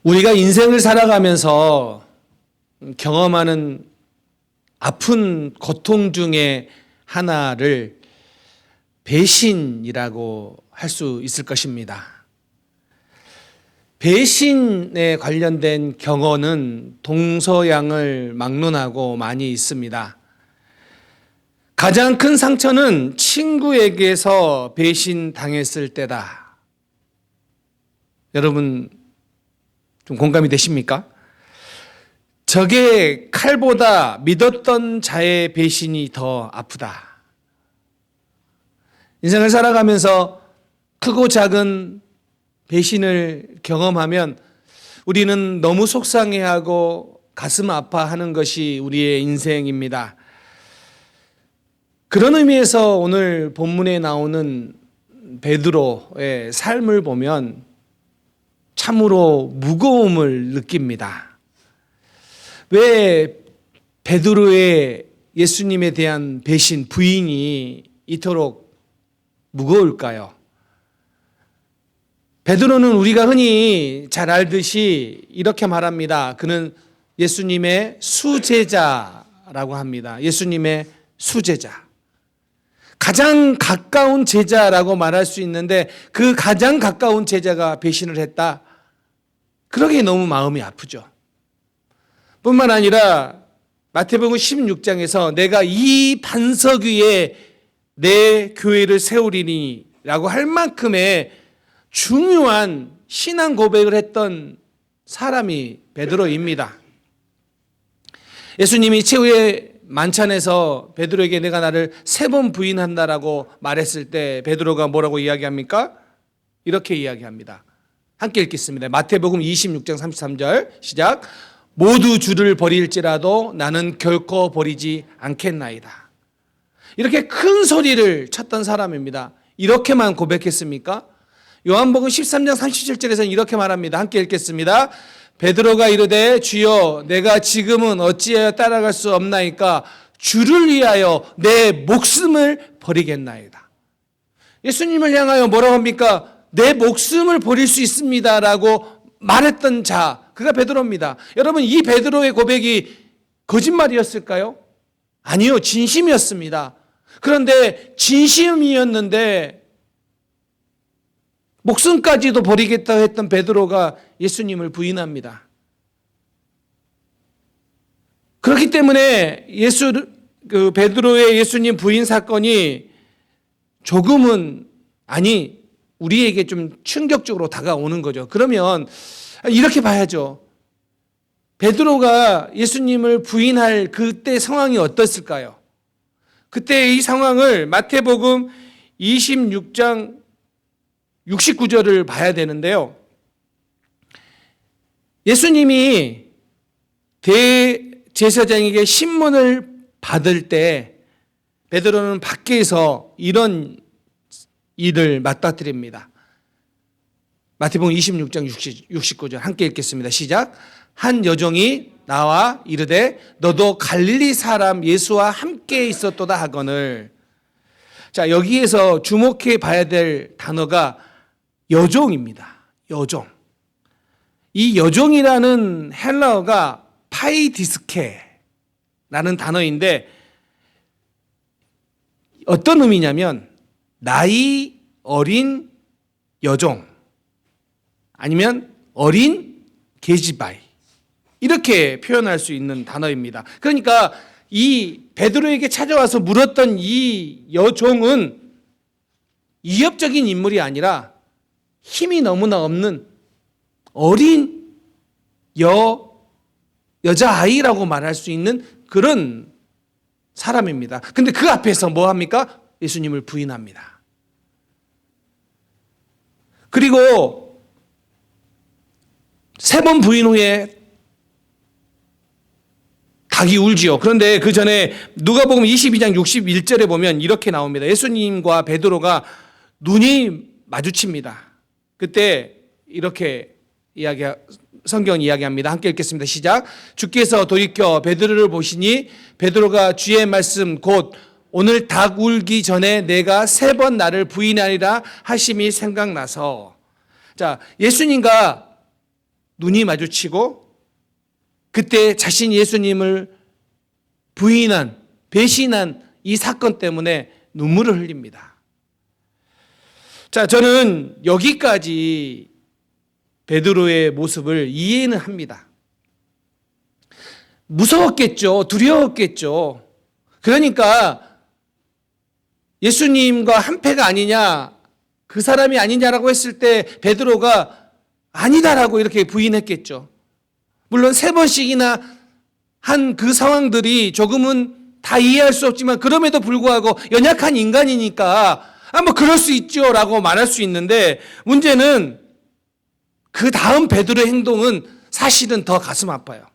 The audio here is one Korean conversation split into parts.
우리가 인생을 살아가면서 경험하는 아픈 고통 중에 하나를 배신이라고 할 수 있을 것입니다. 배신에 관련된 경어는 동서양을 막론하고 많이 있습니다. 가장 큰 상처는 친구에게서 배신당했을 때다. 여러분 좀 공감이 되십니까? 적의 칼보다 믿었던 자의 배신이 더 아프다. 인생을 살아가면서 크고 작은 배신을 경험하면 우리는 너무 속상해하고 가슴 아파하는 것이 우리의 인생입니다. 그런 의미에서 오늘 본문에 나오는 베드로의 삶을 보면 참으로 무거움을 느낍니다. 왜 베드로의 예수님에 대한 배신, 부인이 이토록 무거울까요? 베드로는 우리가 흔히 잘 알듯이 이렇게 말합니다. 그는 예수님의 수제자라고 합니다. 예수님의 수제자. 가장 가까운 제자라고 말할 수 있는데 그 가장 가까운 제자가 배신을 했다. 그러기에 너무 마음이 아프죠. 뿐만 아니라 마태복음 16장에서 내가 이 반석 위에 내 교회를 세우리니 라고 할 만큼의 중요한 신앙 고백을 했던 사람이 베드로입니다. 예수님이 최후의 만찬에서 베드로에게 내가 나를 3번 부인한다라고 말했을 때 베드로가 뭐라고 이야기합니까? 이렇게 이야기합니다. 함께 읽겠습니다. 마태복음 26장 33절 시작. 모두 주를 버릴지라도 나는 결코 버리지 않겠나이다. 이렇게 큰 소리를 쳤던 사람입니다. 이렇게만 고백했습니까? 요한복음 13장 37절에서는 이렇게 말합니다. 함께 읽겠습니다. 베드로가 이르되 주여 내가 지금은 어찌하여 따라갈 수 없나이까 주를 위하여 내 목숨을 버리겠나이다. 예수님을 향하여 뭐라고 합니까? 내 목숨을 버릴 수 있습니다 라고 말했던 자, 그가 베드로입니다. 여러분, 이 베드로의 고백이 거짓말이었을까요? 아니요, 진심이었습니다. 그런데 진심이었는데 목숨까지도 버리겠다고 했던 베드로가 예수님을 부인합니다. 그렇기 때문에 베드로의 예수님 부인 사건이 조금은 우리에게 좀 충격적으로 다가오는 거죠. 그러면 이렇게 봐야죠. 베드로가 예수님을 부인할 그때 상황이 어땠을까요? 그때 이 상황을 마태복음 26장 69절을 봐야 되는데요. 예수님이 대제사장에게 신문을 받을 때 베드로는 밖에서 이런 일을 맞닥뜨립니다. 마태복음 26장 69절 함께 읽겠습니다. 시작. 한 여종이 나와 이르되 너도 갈릴리 사람 예수와 함께 있었도다 하거늘. 자, 여기에서 주목해 봐야 될 단어가 여종입니다. 여종. 이 여종이라는 헬라어가 파이디스케라는 단어인데 어떤 의미냐면 나이 어린 여종 아니면 어린 계집아이 이렇게 표현할 수 있는 단어입니다. 그러니까 이 베드로에게 찾아와서 물었던 이 여종은 이협적인 인물이 아니라 힘이 너무나 없는 어린 여자아이라고 말할 수 있는 그런 사람입니다. 근데 그 앞에서 뭐 합니까? 예수님을 부인합니다. 그리고 3번 부인 후에 닭이 울지요. 그런데 그 전에 누가복음 22장 61절에 보면 이렇게 나옵니다. 예수님과 베드로가 눈이 마주칩니다. 그때 이렇게 성경 이야기합니다. 함께 읽겠습니다. 시작. 주께서 돌이켜 베드로를 보시니 베드로가 주의 말씀 곧 오늘 닭 울기 전에 내가 3번 나를 부인하리라 하심이 생각나서 자, 예수님과 눈이 마주치고 그때 자신 예수님을 부인한, 배신한 이 사건 때문에 눈물을 흘립니다. 자, 저는 여기까지 베드로의 모습을 이해는 합니다. 무서웠겠죠. 두려웠겠죠. 그러니까 예수님과 한패가 아니냐, 그 사람이 아니냐라고 했을 때 베드로가 아니다라고 이렇게 부인했겠죠. 물론 3번씩이나 한 그 상황들이 조금은 다 이해할 수 없지만 그럼에도 불구하고 연약한 인간이니까 뭐 그럴 수 있죠 라고 말할 수 있는데, 문제는 그 다음 베드로의 행동은 사실은 더 가슴 아파요.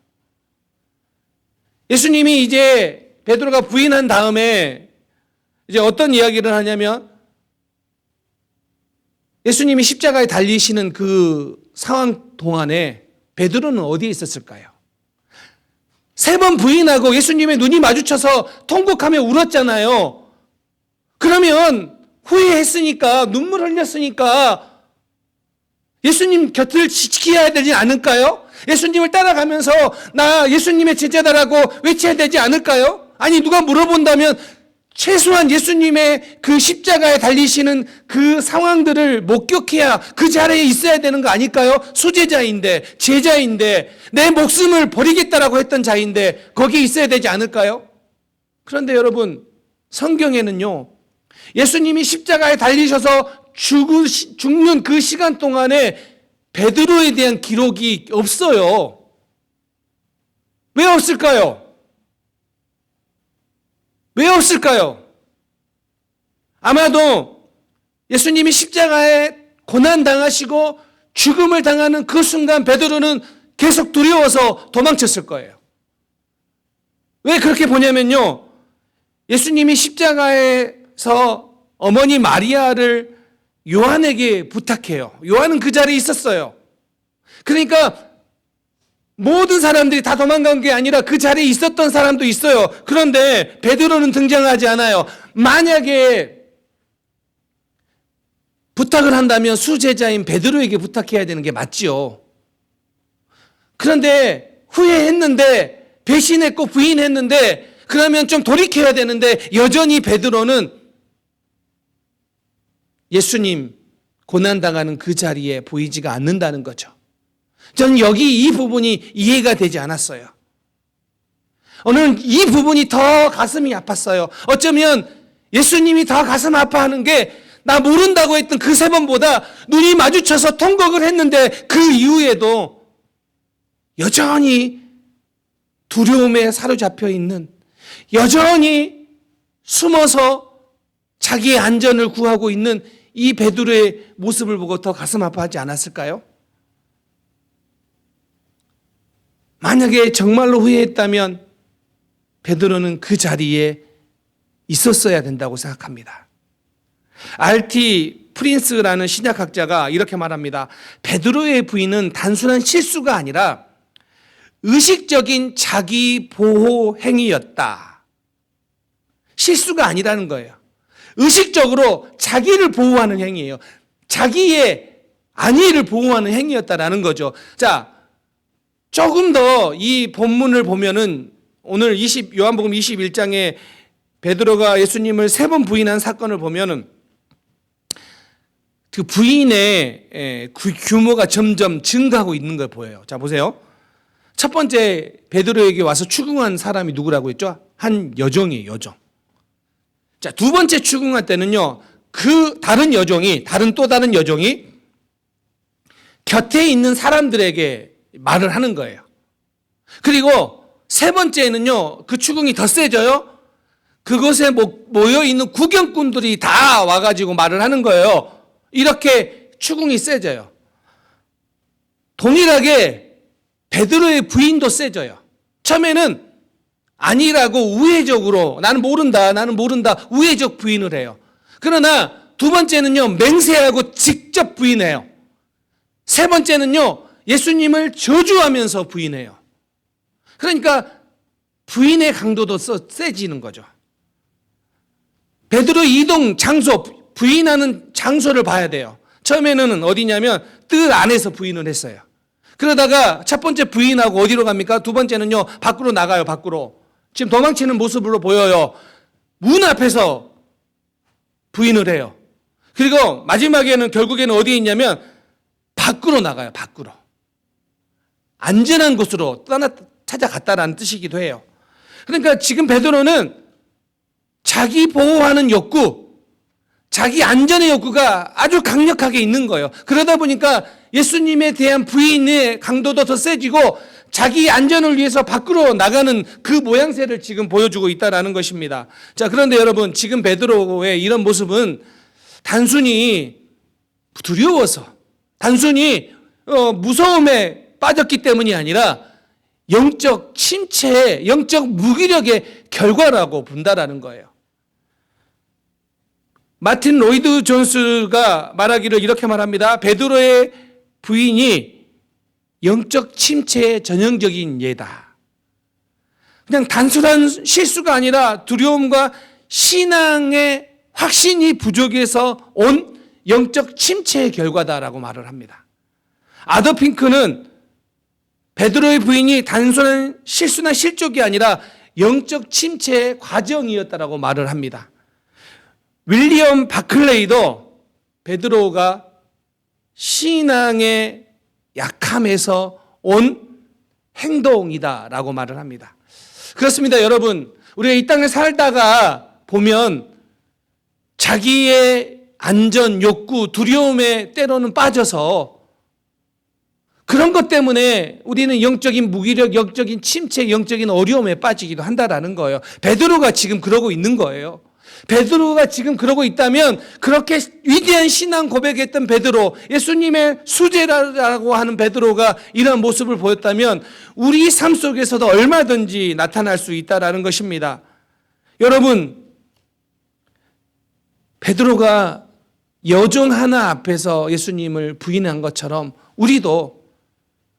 예수님이 이제 베드로가 부인한 다음에 이제 어떤 이야기를 하냐면, 예수님이 십자가에 달리시는 그 상황 동안에 베드로는 어디에 있었을까요? 3번 부인하고 예수님의 눈이 마주쳐서 통곡하며 울었잖아요. 그러면 후회했으니까, 눈물 흘렸으니까 예수님 곁을 지켜야 되지 않을까요? 예수님을 따라가면서 나 예수님의 제자다라고 외쳐야 되지 않을까요? 아니, 누가 물어본다면 최소한 예수님의 그 십자가에 달리시는 그 상황들을 목격해야 그 자리에 있어야 되는 거 아닐까요? 수제자인데, 제자인데, 내 목숨을 버리겠다라고 했던 자인데 거기에 있어야 되지 않을까요? 그런데 여러분, 성경에는요, 예수님이 십자가에 달리셔서 죽는 그 시간 동안에 베드로에 대한 기록이 없어요. 왜 없을까요? 왜 없을까요? 아마도 예수님이 십자가에 고난당하시고 죽음을 당하는 그 순간 베드로는 계속 두려워서 도망쳤을 거예요. 왜 그렇게 보냐면요, 예수님이 십자가에서 어머니 마리아를 요한에게 부탁해요. 요한은 그 자리에 있었어요. 그러니까 모든 사람들이 다 도망간 게 아니라 그 자리에 있었던 사람도 있어요. 그런데 베드로는 등장하지 않아요. 만약에 부탁을 한다면 수제자인 베드로에게 부탁해야 되는 게 맞지요. 그런데 후회했는데, 배신했고 부인했는데, 그러면 좀 돌이켜야 되는데 여전히 베드로는 예수님 고난당하는 그 자리에 보이지가 않는다는 거죠. 저는 여기 이 부분이 이해가 되지 않았어요. 오늘 이 부분이 더 가슴이 아팠어요. 어쩌면 예수님이 더 가슴 아파하는 게 나 모른다고 했던 그 3번보다 눈이 마주쳐서 통곡을 했는데 그 이후에도 여전히 두려움에 사로잡혀 있는, 여전히 숨어서 자기의 안전을 구하고 있는 이 베드로의 모습을 보고 더 가슴 아파하지 않았을까요? 만약에 정말로 후회했다면 베드로는 그 자리에 있었어야 된다고 생각합니다. R.T. 프린스라는 신약학자가 이렇게 말합니다. 베드로의 부인은 단순한 실수가 아니라 의식적인 자기 보호 행위였다. 실수가 아니라는 거예요. 의식적으로 자기를 보호하는 행위예요. 자기의 안위를 보호하는 행위였다라는 거죠. 자, 조금 더 이 본문을 보면은 오늘 요한복음 21장에 베드로가 예수님을 3번 부인한 사건을 보면은 그 부인의 규모가 점점 증가하고 있는 걸 보여요. 자, 보세요. 첫 번째 베드로에게 와서 추궁한 사람이 누구라고 했죠? 한 여종이에요, 여종. 자, 두 번째 추궁할 때는요, 그 다른 여종이 곁에 있는 사람들에게 말을 하는 거예요. 그리고 3번째는요, 그 추궁이 더 세져요. 그곳에 모여있는 구경꾼들이 다 와가지고 말을 하는 거예요. 이렇게 추궁이 세져요. 동일하게 베드로의 부인도 세져요. 처음에는 아니라고 우회적으로 나는 모른다 우회적 부인을 해요. 그러나 두 번째는요, 맹세하고 직접 부인해요. 3번째는요, 예수님을 저주하면서 부인해요. 그러니까 부인의 강도도 세지는 거죠. 베드로 이동 장소, 부인하는 장소를 봐야 돼요. 처음에는 어디냐면 뜰 안에서 부인을 했어요. 그러다가 첫 번째 부인하고 어디로 갑니까? 두 번째는요, 밖으로 나가요, 밖으로. 지금 도망치는 모습으로 보여요. 문 앞에서 부인을 해요. 그리고 마지막에는 결국에는 어디에 있냐면 밖으로 나가요, 밖으로. 안전한 곳으로 찾아갔다라는 뜻이기도 해요. 그러니까 지금 베드로는 자기 보호하는 욕구, 자기 안전의 욕구가 아주 강력하게 있는 거예요. 그러다 보니까 예수님에 대한 부인의 강도도 더 세지고 자기 안전을 위해서 밖으로 나가는 그 모양새를 지금 보여주고 있다는 것입니다. 자, 그런데 여러분, 지금 베드로의 이런 모습은 단순히 두려워서, 단순히 무서움에 빠졌기 때문이 아니라 영적 침체의, 영적 무기력의 결과라고 본다라는 거예요. 마틴 로이드 존스가 말하기를 이렇게 말합니다. 베드로의 부인이 영적 침체의 전형적인 예다. 그냥 단순한 실수가 아니라 두려움과 신앙의 확신이 부족해서 온 영적 침체의 결과다라고 말을 합니다. 아더 핑크는 베드로의 부인이 단순한 실수나 실족이 아니라 영적 침체의 과정이었다라고 말을 합니다. 윌리엄 바클레이도 베드로가 신앙의 약함에서 온 행동이다라고 말을 합니다. 그렇습니다, 여러분. 우리가 이 땅에 살다가 보면 자기의 안전, 욕구, 두려움에 때로는 빠져서 그런 것 때문에 우리는 영적인 무기력, 영적인 침체, 영적인 어려움에 빠지기도 한다라는 거예요. 베드로가 지금 그러고 있는 거예요. 베드로가 지금 그러고 있다면 그렇게 위대한 신앙 고백했던 베드로, 예수님의 수제라고 하는 베드로가 이런 모습을 보였다면 우리 삶 속에서도 얼마든지 나타날 수 있다라는 것입니다. 여러분, 베드로가 여종 하나 앞에서 예수님을 부인한 것처럼 우리도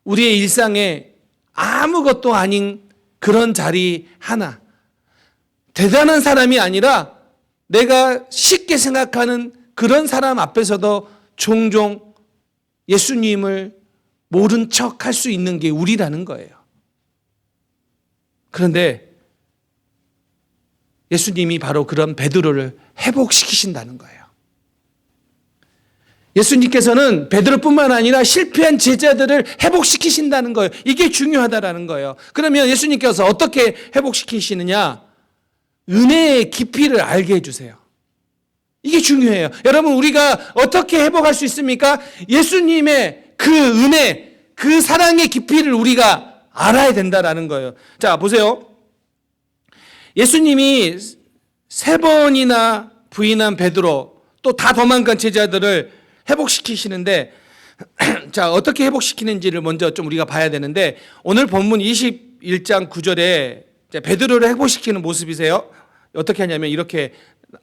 우리의 일상에 아무것도 아닌 그런 자리 하나, 대단한 사람이 아니라 내가 쉽게 생각하는 그런 사람 앞에서도 종종 예수님을 모른 척 할 수 있는 게 우리라는 거예요. 그런데 예수님이 바로 그런 베드로를 회복시키신다는 거예요. 예수님께서는 베드로뿐만 아니라 실패한 제자들을 회복시키신다는 거예요. 이게 중요하다라는 거예요. 그러면 예수님께서 어떻게 회복시키시느냐? 은혜의 깊이를 알게 해주세요. 이게 중요해요. 여러분, 우리가 어떻게 회복할 수 있습니까? 예수님의 그 은혜, 그 사랑의 깊이를 우리가 알아야 된다라는 거예요. 자, 보세요. 예수님이 3번이나 부인한 베드로, 또 다 도망간 제자들을 회복시키시는데, 자, 어떻게 회복시키는지를 먼저 좀 우리가 봐야 되는데, 오늘 본문 21장 9절에 베드로를 회복시키는 모습이세요. 어떻게 하냐면 이렇게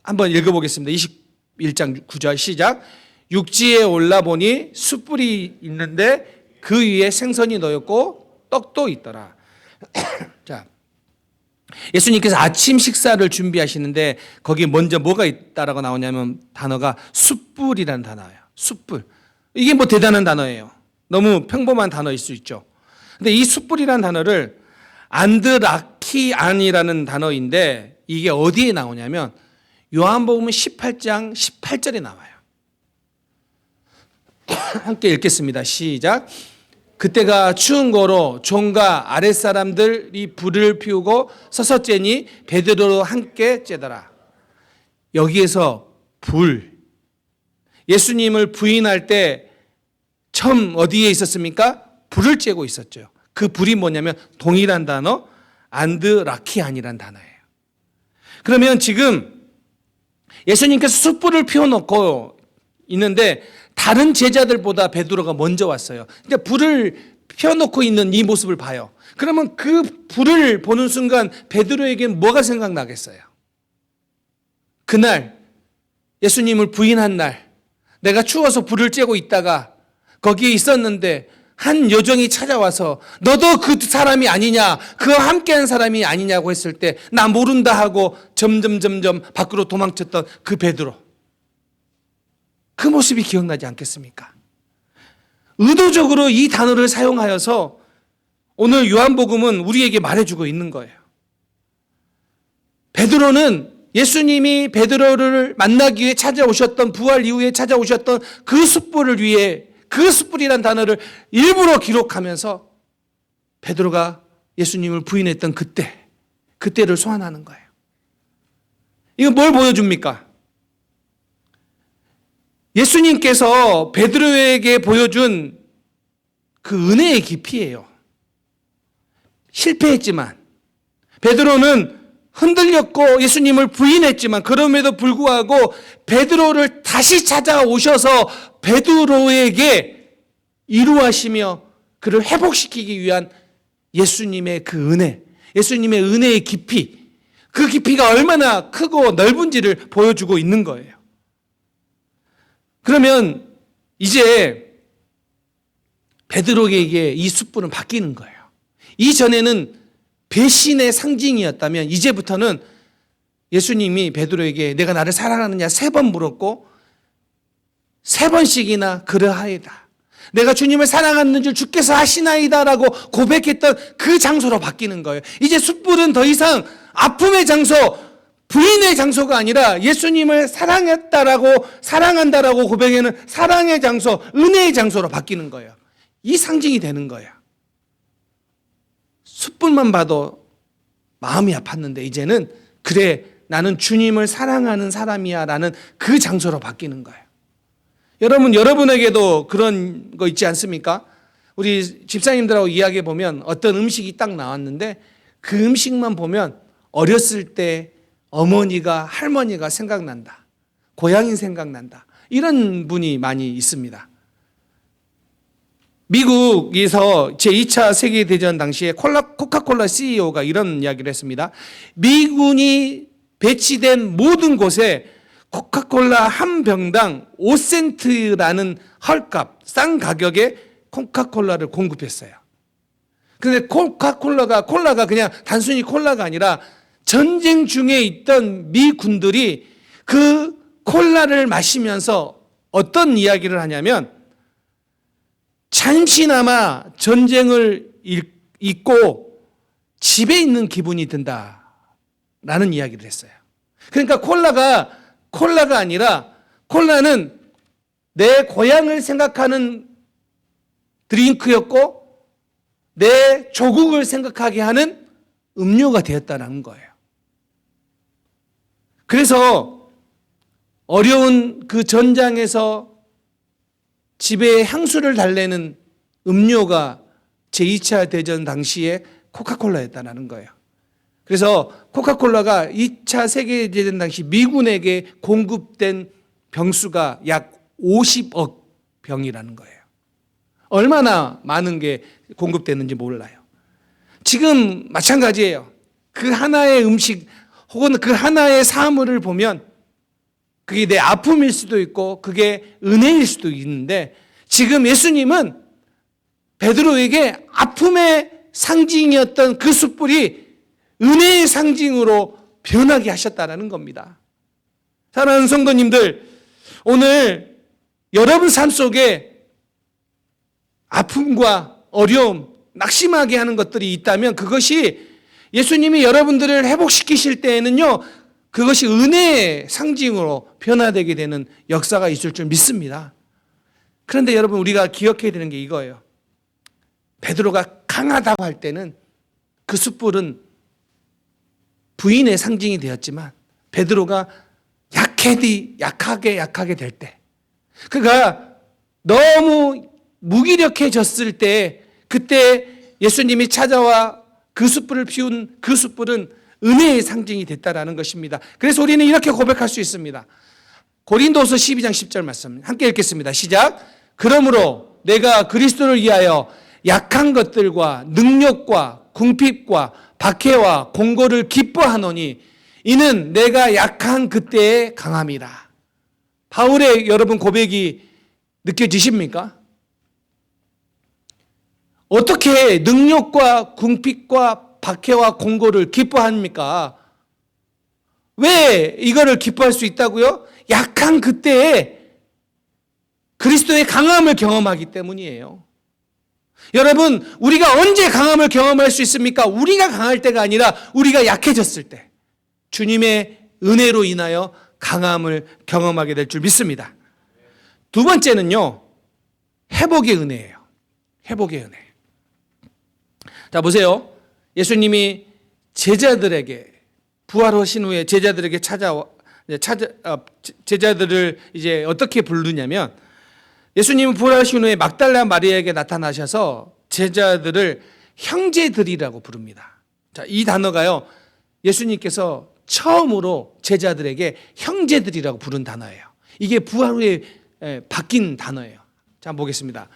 한번 읽어보겠습니다. 21장 9절 시작. 육지에 올라보니 숯불이 있는데 그 위에 생선이 놓였고 떡도 있더라. 자, 예수님께서 아침 식사를 준비하시는데 거기에 먼저 뭐가 있다라고 나오냐면 단어가 숯불이라는 단어예요. 숯불. 이게 뭐 대단한 단어예요. 너무 평범한 단어일 수 있죠. 근데 이 숯불이라는 단어를 안드라키안이라는 단어인데 이게 어디에 나오냐면 요한복음 18장 18절에 나와요. 함께 읽겠습니다. 시작. 그때가 추운 거로 종과 아랫사람들이 불을 피우고 서서 쬐니 베드로로 함께 쬐더라. 여기에서 불, 예수님을 부인할 때 처음 어디에 있었습니까? 불을 쬐고 있었죠. 그 불이 뭐냐면 동일한 단어 안드라키안이란 단어예요. 그러면 지금 예수님께서 숯불을 피워놓고 있는데 다른 제자들보다 베드로가 먼저 왔어요. 근데 불을 피워놓고 있는 이 모습을 봐요. 그러면 그 불을 보는 순간 베드로에게는 뭐가 생각나겠어요? 그날 예수님을 부인한 날 내가 추워서 불을 쬐고 있다가 거기에 있었는데 한 여종이 찾아와서 너도 그 사람이 아니냐, 그와 함께한 사람이 아니냐고 했을 때 나 모른다 하고 점점 밖으로 도망쳤던 그 베드로, 그 모습이 기억나지 않겠습니까? 의도적으로 이 단어를 사용하여서 오늘 요한복음은 우리에게 말해주고 있는 거예요. 베드로는 예수님이 베드로를 만나기 위해 찾아오셨던, 부활 이후에 찾아오셨던 그 숯불을 위해, 그 숯불이란 단어를 일부러 기록하면서 베드로가 예수님을 부인했던 그때를 소환하는 거예요. 이거 뭘 보여줍니까? 예수님께서 베드로에게 보여준 그 은혜의 깊이예요. 실패했지만, 베드로는 흔들렸고 예수님을 부인했지만, 그럼에도 불구하고 베드로를 다시 찾아오셔서 베드로에게 이루하시며 그를 회복시키기 위한 예수님의 그 은혜, 예수님의 은혜의 깊이, 그 깊이가 얼마나 크고 넓은지를 보여주고 있는 거예요. 그러면 이제 베드로에게 이 숯불은 바뀌는 거예요. 이전에는 배신의 상징이었다면 이제부터는 예수님이 베드로에게 내가 나를 사랑하느냐 3번 물었고 3번씩이나 그러하이다. 내가 주님을 사랑하는 줄 주께서 하시나이다라고 고백했던 그 장소로 바뀌는 거예요. 이제 숯불은 더 이상 아픔의 장소, 부인의 장소가 아니라 예수님을 사랑한다라고 고백하는 사랑의 장소, 은혜의 장소로 바뀌는 거예요. 이 상징이 되는 거예요. 숯불만 봐도 마음이 아팠는데 이제는 그래, 나는 주님을 사랑하는 사람이야 라는 그 장소로 바뀌는 거예요. 여러분, 여러분에게도 그런 거 있지 않습니까? 우리 집사님들하고 이야기해 보면 어떤 음식이 딱 나왔는데 그 음식만 보면 어렸을 때 어머니가, 할머니가 생각난다. 고향이 생각난다. 이런 분이 많이 있습니다. 미국에서 제2차 세계대전 당시에 코카콜라 CEO가 이런 이야기를 했습니다. 미군이 배치된 모든 곳에 코카콜라 한 병당 5센트라는 헐값, 싼 가격에 코카콜라를 공급했어요. 그런데 콜라가 그냥 단순히 콜라가 아니라 전쟁 중에 있던 미 군들이 그 콜라를 마시면서 어떤 이야기를 하냐면 잠시나마 전쟁을 잊고 집에 있는 기분이 든다라는 이야기를 했어요. 그러니까 콜라가 아니라 콜라는 내 고향을 생각하는 드링크였고 내 조국을 생각하게 하는 음료가 되었다는 거예요. 그래서 어려운 그 전장에서 집에 향수를 달래는 음료가 제2차 대전 당시에 코카콜라였다는 거예요. 그래서 코카콜라가 2차 세계대전 당시 미군에게 공급된 병수가 약 50억 병이라는 거예요. 얼마나 많은 게 공급됐는지 몰라요. 지금 마찬가지예요. 그 하나의 음식 혹은 그 하나의 사물을 보면 그게 내 아픔일 수도 있고 그게 은혜일 수도 있는데 지금 예수님은 베드로에게 아픔의 상징이었던 그 숯불이 은혜의 상징으로 변하게 하셨다는 겁니다. 사랑하는 성도님들, 오늘 여러분 삶 속에 아픔과 어려움, 낙심하게 하는 것들이 있다면 그것이 예수님이 여러분들을 회복시키실 때에는요, 그것이 은혜의 상징으로 변화되게 되는 역사가 있을 줄 믿습니다. 그런데 여러분, 우리가 기억해야 되는 게 이거예요. 베드로가 강하다고 할 때는 그 숯불은 부인의 상징이 되었지만 베드로가 약하게 될 때, 그가 너무 무기력해졌을 때, 그때 예수님이 찾아와 그 숯불을 피운 그 숯불은 은혜의 상징이 됐다라는 것입니다. 그래서 우리는 이렇게 고백할 수 있습니다. 고린도서 12장 10절 말씀 함께 읽겠습니다. 시작. 그러므로 내가 그리스도를 위하여 약한 것들과 능력과 궁핍과 박해와 공고를 기뻐하노니 이는 내가 약한 그때의 강함이라. 바울의 여러분 고백이 느껴지십니까? 어떻게 능력과 궁핍과 박해와 공고를 기뻐합니까? 왜 이거를 기뻐할 수 있다고요? 약한 그때에 그리스도의 강함을 경험하기 때문이에요. 여러분, 우리가 언제 강함을 경험할 수 있습니까? 우리가 강할 때가 아니라 우리가 약해졌을 때 주님의 은혜로 인하여 강함을 경험하게 될 줄 믿습니다. 두 번째는요, 회복의 은혜예요. 회복의 은혜. 자, 보세요. 예수님이 제자들에게 부활하신 후에 제자들에게 제자들을 이제 어떻게 부르냐면, 예수님은 부활하신 후에 막달라 마리아에게 나타나셔서 제자들을 형제들이라고 부릅니다. 자, 이 단어가요, 예수님께서 처음으로 제자들에게 형제들이라고 부른 단어예요. 이게 부활 후에 바뀐 단어예요. 자, 한번 보겠습니다.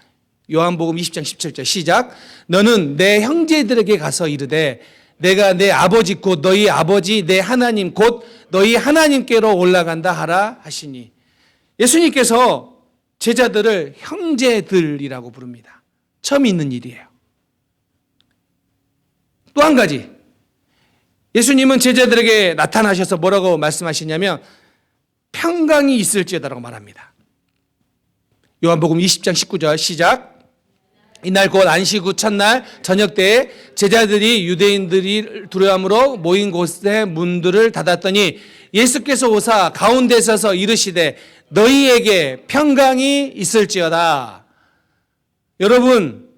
요한복음 20장 17절 시작. 너는 내 형제들에게 가서 이르되 내가 내 아버지 곧 너희 아버지 내 하나님 곧 너희 하나님께로 올라간다 하라 하시니. 예수님께서 제자들을 형제들이라고 부릅니다. 처음 있는 일이에요. 또 한 가지, 예수님은 제자들에게 나타나셔서 뭐라고 말씀하시냐면 평강이 있을지어다라고 말합니다. 요한복음 20장 19절 시작. 이날 곧 안식 후 첫날 저녁 때에 제자들이 유대인들이 두려움으로 모인 곳에 문들을 닫았더니 예수께서 오사 가운데 서서 이르시되 너희에게 평강이 있을지어다. 여러분,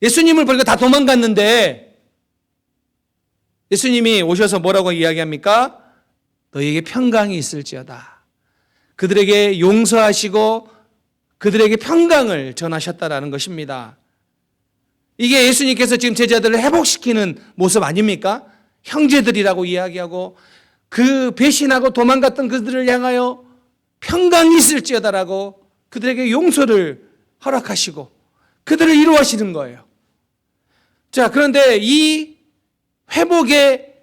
예수님을 버리고 다 도망갔는데 예수님이 오셔서 뭐라고 이야기합니까? 너희에게 평강이 있을지어다. 그들에게 용서하시고 그들에게 평강을 전하셨다라는 것입니다. 이게 예수님께서 지금 제자들을 회복시키는 모습 아닙니까? 형제들이라고 이야기하고 그 배신하고 도망갔던 그들을 향하여 평강이 있을지어다라고 그들에게 용서를 허락하시고 그들을 이루어하시는 거예요. 자, 그런데 이 회복의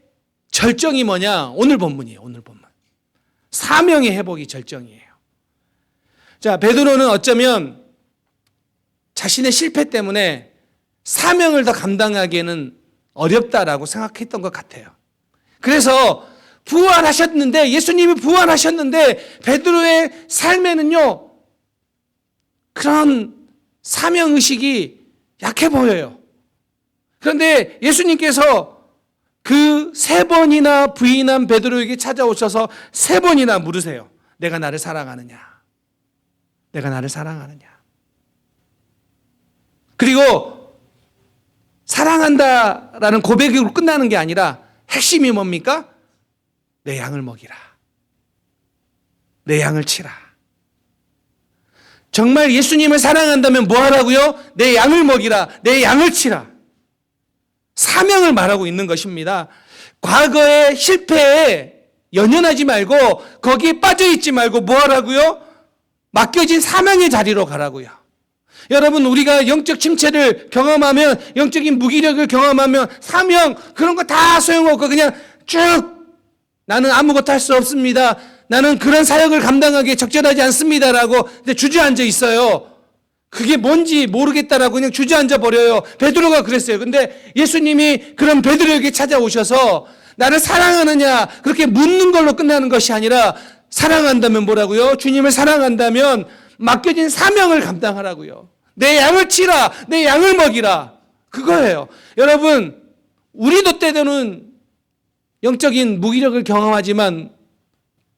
절정이 뭐냐? 오늘 본문이에요. 오늘 본문. 사명의 회복이 절정이에요. 자, 베드로는 어쩌면 자신의 실패 때문에 사명을 더 감당하기에는 어렵다라고 생각했던 것 같아요. 그래서 부활하셨는데, 예수님이 부활하셨는데 베드로의 삶에는요 그런 사명의식이 약해 보여요. 그런데 예수님께서 그 3번이나 부인한 베드로에게 찾아오셔서 3번이나 물으세요. 내가 나를 사랑하느냐? 내가 나를 사랑하느냐? 그리고 사랑한다라는 고백으로 끝나는 게 아니라 핵심이 뭡니까? 내 양을 먹이라. 내 양을 치라. 정말 예수님을 사랑한다면 뭐 하라고요? 내 양을 먹이라. 내 양을 치라. 사명을 말하고 있는 것입니다. 과거의 실패에 연연하지 말고 거기에 빠져있지 말고 뭐 하라고요? 맡겨진 사명의 자리로 가라고요. 여러분, 우리가 영적 침체를 경험하면, 영적인 무기력을 경험하면 사명 그런 거 다 소용없고 그냥 쭉 나는 아무것도 할 수 없습니다. 나는 그런 사역을 감당하기에 적절하지 않습니다라고 주저앉아 있어요. 그게 뭔지 모르겠다라고 그냥 주저앉아 버려요. 베드로가 그랬어요. 근데 예수님이 그런 베드로에게 찾아오셔서 나를 사랑하느냐 그렇게 묻는 걸로 끝나는 것이 아니라 사랑한다면 뭐라고요? 주님을 사랑한다면 맡겨진 사명을 감당하라고요. 내 양을 치라. 내 양을 먹이라. 그거예요. 여러분, 우리도 때로는 영적인 무기력을 경험하지만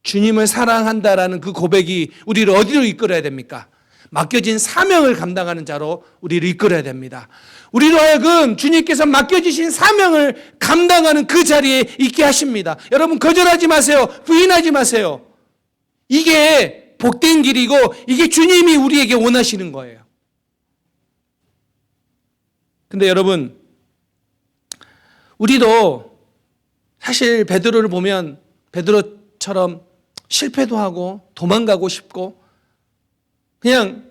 주님을 사랑한다라는 그 고백이 우리를 어디로 이끌어야 됩니까? 맡겨진 사명을 감당하는 자로 우리를 이끌어야 됩니다. 우리로 하여금 주님께서 맡겨주신 사명을 감당하는 그 자리에 있게 하십니다. 여러분, 거절하지 마세요. 부인하지 마세요. 이게 복된 길이고 이게 주님이 우리에게 원하시는 거예요. 근데 여러분, 우리도 사실 베드로를 보면 베드로처럼 실패도 하고 도망가고 싶고 그냥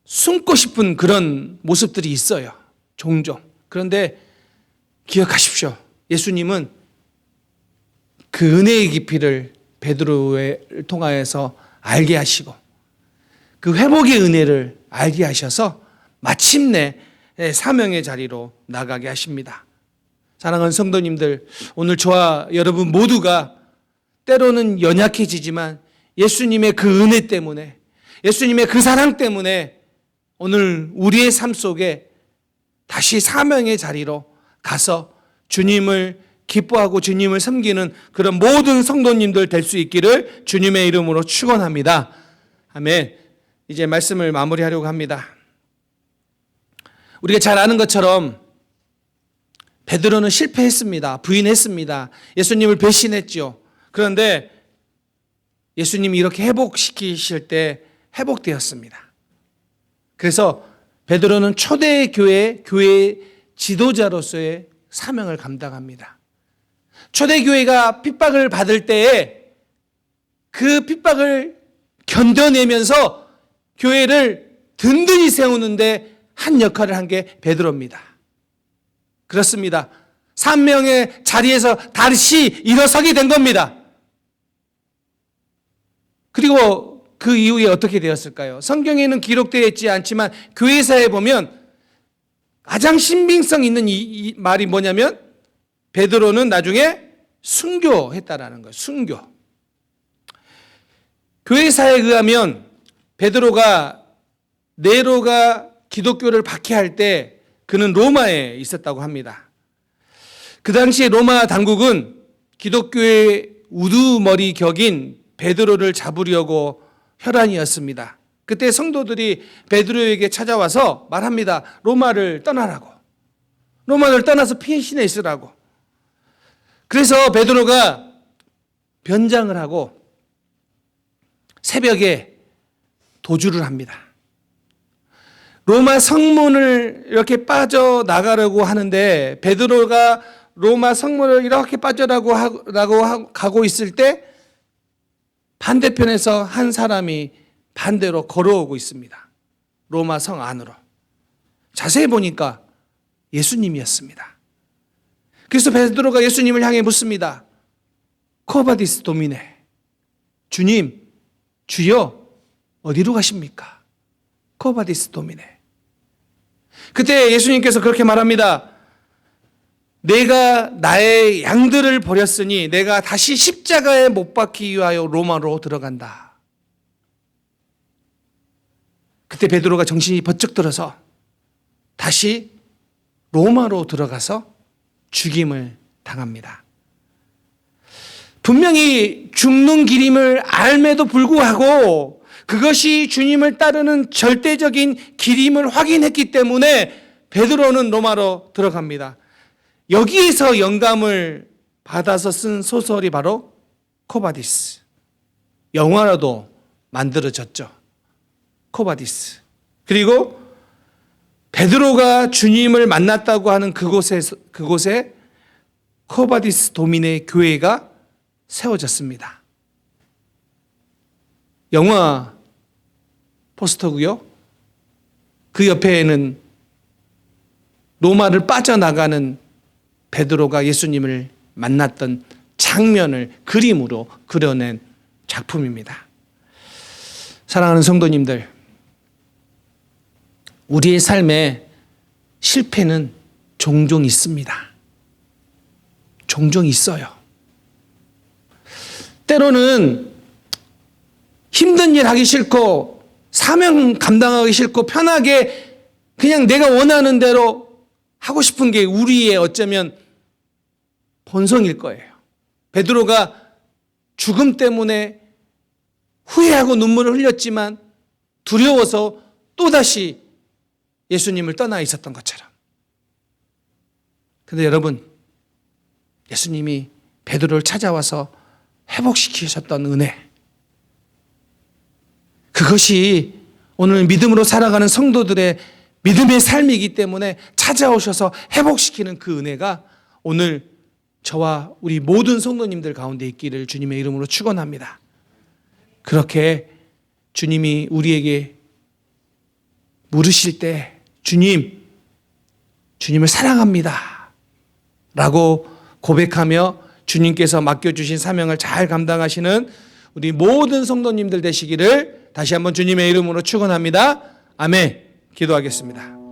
숨고 싶은 그런 모습들이 있어요. 종종. 그런데 기억하십시오. 예수님은 그 은혜의 깊이를 베드로를 통하여서 알게 하시고 그 회복의 은혜를 알게 하셔서 마침내 사명의 자리로 나가게 하십니다. 사랑하는 성도님들, 오늘 저와 여러분 모두가 때로는 연약해지지만 예수님의 그 은혜 때문에, 예수님의 그 사랑 때문에 오늘 우리의 삶 속에 다시 사명의 자리로 가서 주님을 기뻐하고 주님을 섬기는 그런 모든 성도님들 될 수 있기를 주님의 이름으로 축원합니다. 아멘. 이제 말씀을 마무리하려고 합니다. 우리가 잘 아는 것처럼 베드로는 실패했습니다. 부인했습니다. 예수님을 배신했죠. 그런데 예수님이 이렇게 회복시키실 때 회복되었습니다. 그래서 베드로는 초대교회 지도자로서의 사명을 감당합니다. 초대교회가 핍박을 받을 때에 그 핍박을 견뎌내면서 교회를 든든히 세우는데 한 역할을 한 게 베드로입니다. 그렇습니다. 사명의 자리에서 다시 일어서게 된 겁니다. 그리고 그 이후에 어떻게 되었을까요? 성경에는 기록되어 있지 않지만 교회사에 보면 가장 신빙성 있는 이 말이 뭐냐면 베드로는 나중에 순교했다라는 거예요. 순교. 교회사에 의하면 베드로가 네로가 기독교를 박해할 때 그는 로마에 있었다고 합니다. 그 당시에 로마 당국은 기독교의 우두머리 격인 베드로를 잡으려고 혈안이었습니다. 그때 성도들이 베드로에게 찾아와서 말합니다. 로마를 떠나라고. 로마를 떠나서 피신해 있으라고. 그래서 베드로가 변장을 하고 새벽에 도주를 합니다. 로마 성문을 이렇게 빠져나가려고 하는데 베드로가 로마 성문을 이렇게 빠져나가고 가고 있을 때 반대편에서 한 사람이 반대로 걸어오고 있습니다. 로마 성 안으로. 자세히 보니까 예수님이었습니다. 그래서 베드로가 예수님을 향해 묻습니다. 코바디스 도미네. 주님, 주여, 어디로 가십니까? 코바디스 도미네. 그때 예수님께서 그렇게 말합니다. 내가 나의 양들을 버렸으니 내가 다시 십자가에 못 박히기 위하여 로마로 들어간다. 그때 베드로가 정신이 번쩍 들어서 다시 로마로 들어가서 죽임을 당합니다. 분명히 죽는 길임을 알매도 불구하고 그것이 주님을 따르는 절대적인 길임을 확인했기 때문에 베드로는 로마로 들어갑니다. 여기에서 영감을 받아서 쓴 소설이 바로 코바디스. 영화로도 만들어졌죠. 코바디스. 그리고 베드로가 주님을 만났다고 하는 그곳에 코바디스 도민의 교회가 세워졌습니다. 영화 포스터고요. 그 옆에는 로마를 빠져나가는 베드로가 예수님을 만났던 장면을 그림으로 그려낸 작품입니다. 사랑하는 성도님들, 우리의 삶에 실패는 종종 있습니다. 종종 있어요. 때로는 힘든 일 하기 싫고 사명 감당하기 싫고 편하게 그냥 내가 원하는 대로 하고 싶은 게 우리의 어쩌면 본성일 거예요. 베드로가 죽음 때문에 후회하고 눈물을 흘렸지만 두려워서 또다시 예수님을 떠나 있었던 것처럼. 그런데 여러분, 예수님이 베드로를 찾아와서 회복시키셨던 은혜, 그것이 오늘 믿음으로 살아가는 성도들의 믿음의 삶이기 때문에 찾아오셔서 회복시키는 그 은혜가 오늘 저와 우리 모든 성도님들 가운데 있기를 주님의 이름으로 축원합니다. 그렇게 주님이 우리에게 물으실 때 주님을 사랑합니다 라고 고백하며 주님께서 맡겨주신 사명을 잘 감당하시는 우리 모든 성도님들 되시기를 다시 한번 주님의 이름으로 축원합니다. 아멘. 기도하겠습니다.